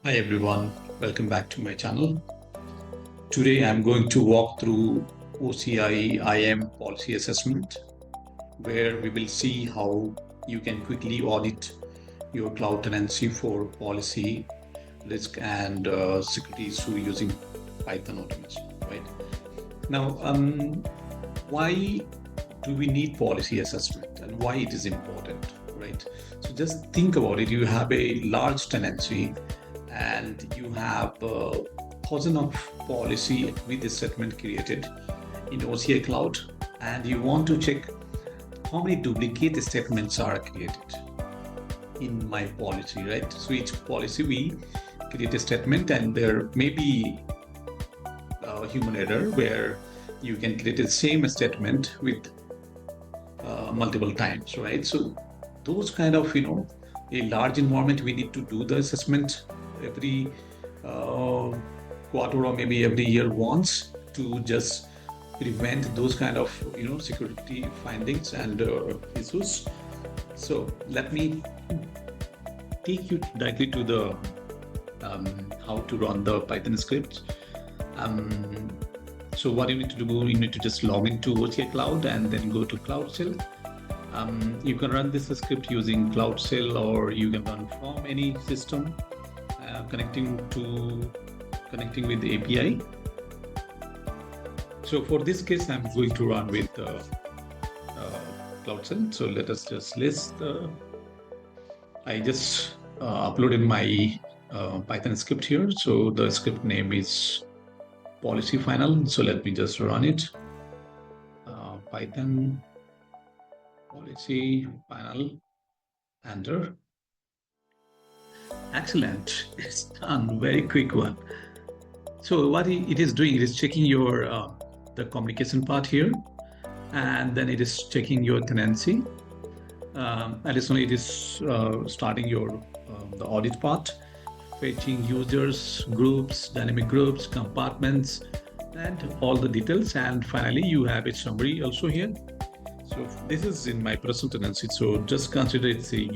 Hi everyone, welcome back to my channel. Today I'm going to walk through OCI IAM Policy Assessment, where we will see how you can quickly audit your cloud tenancy for policy, risk, and security issue using Python automation. Right now, why do we need policy assessment and why it is important? Right. So just think about it. You have a large tenancy and you have thousand of policy with the statement created in OCI Cloud, and you want to check how many duplicate statements are created in my policy, right? So each policy we create a statement, and there may be a human error where you can create the same statement with multiple times, right? So those kind of a large environment, we need to do the assessment every uh, quarter or maybe every year once to just prevent those kind of security findings and issues. So let me take you directly to the how to run the Python script. um, so what you need to do, you need to just log into OCI Cloud and then go to Cloud Shell. You can run this script using Cloud Shell, or you can run from any system connecting with the API. So for this case, I'm going to run with Cloud Shell. So let us just list. I just uploaded my Python script here. So the script name is policy final. So let me just run it. Python policy final, enter. Excellent. It's done. Very quick one. So what it is doing, it is checking your the communication part here, and then it is checking your tenancy. Additionally, it is starting your the audit part, fetching users, groups, dynamic groups, compartments, and all the details. And finally, you have a summary also here. So this is in my personal tenancy. So just consider it's a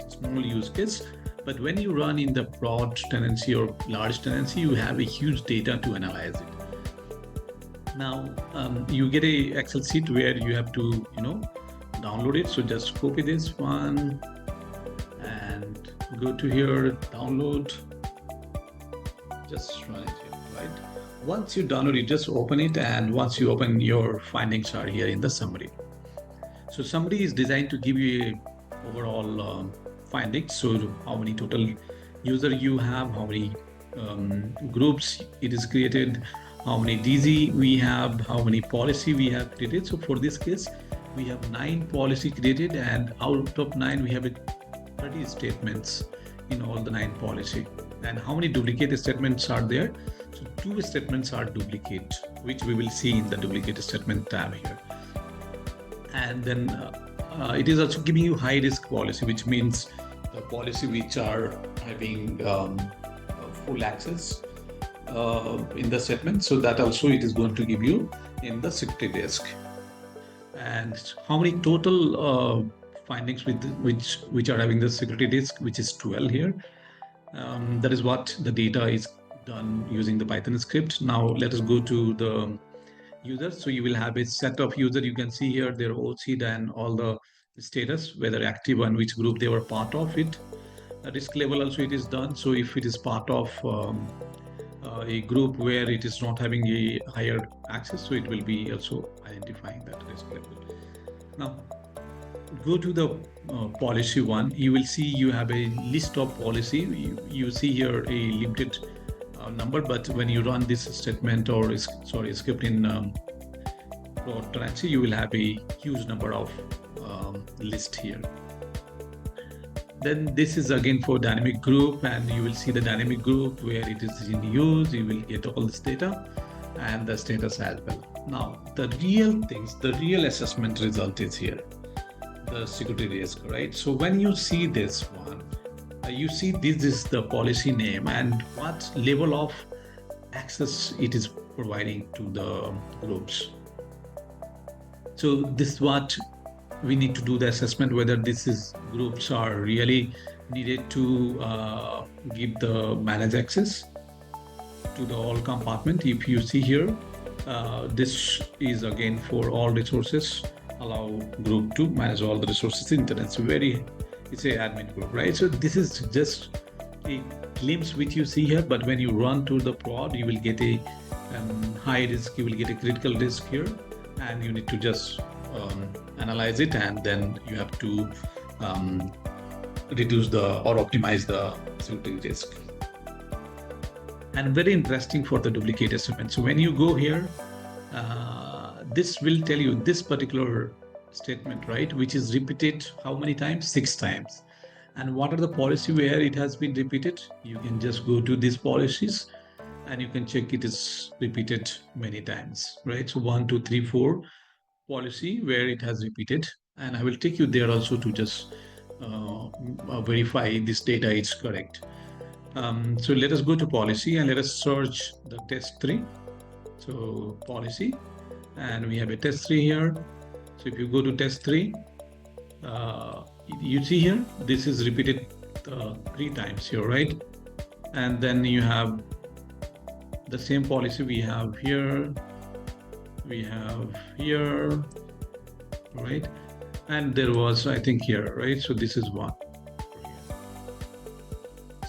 small use case. But when you run in the broad tenancy or large tenancy, you have a huge data to analyze it. Now you get a Excel sheet where you have to download it. So just copy this one and go to here, download. Just run it here, right? Once you download it, just open it, and once you open, your findings are here in the summary. So summary is designed to give you a overall findings. So how many total user you have, how many groups it is created, how many DZ we have, how many policy we have created. So for this case, we have 9 policy created, and out of 9 we have 30 statements in all the 9 policy. And how many duplicate statements are there? So 2 statements are duplicate, which we will see in the duplicate statement tab here. And then it is also giving you high risk policy, which means the policy which are having full access in the statement. So that also it is going to give you in the security risk. And how many total findings with which are having the security risk, which is 12 here. That is what the data is done using the Python script. Now let us go to the users. So you will have a set of user. You can see here their OCID and all the status, whether active and which group they were part of it. Risk level also it is done. So if it is part of a group where it is not having a higher access, so it will be also identifying that risk level. Now go to the policy one. You will see you have a list of policy. You see here a limited number, but when you run this statement or script in broad tenancy, you will have a huge number of list here. Then this is again for dynamic group, and you will see the dynamic group where it is in use. You will get all this data and the status as well. Now the real things, the real assessment result is here, the security risk, right? So when you see this one, you see this is the policy name and what level of access it is providing to the groups. So this is what we need to do the assessment, whether this is groups are really needed to give the manage access to the all compartment. If you see here, this is again for all resources, allow group to manage all the resources in tenancy. It's a admin group, right? So this is just a glimpse which you see here, but when you run to the prod, you will get a high risk, you will get a critical risk here, and you need to just analyze it, and then you have to reduce or optimize the security risk. And very interesting for the duplicate assessment. So when you go here, this will tell you this particular statement, right, which is repeated how many times? 6 times. And what are the policy where it has been repeated? You can just go to these policies and you can check it is repeated many times, right? So 1, 2, 3, 4 policy where it has repeated. And I will take you there also to just verify this data is correct. So let us go to policy and let us search the test 3. So policy, and we have a test 3 here. So if you go to test 3, you see here, this is repeated 3 times here, right? And then you have the same policy we have here, right? And there was, I think here, right? So this is 1.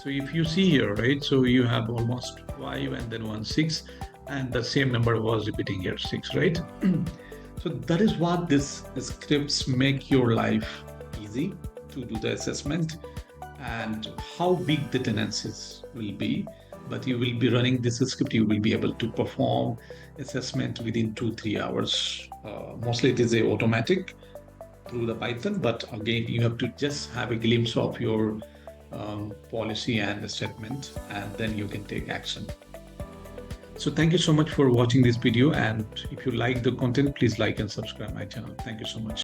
So if you see here, right, so you have almost 5 and then 1, 6, and the same number was repeating here, 6, right? So that is what this scripts make your life easy to do the assessment, and how big the tenancies will be. But you will be running this script, you will be able to perform assessment within 2-3 hours. Mostly it is a automatic through the Python, but again, you have to just have a glimpse of your policy and the statement, and then you can take action. So thank you so much for watching this video, and if you like the content, please like and subscribe my channel. Thank you so much.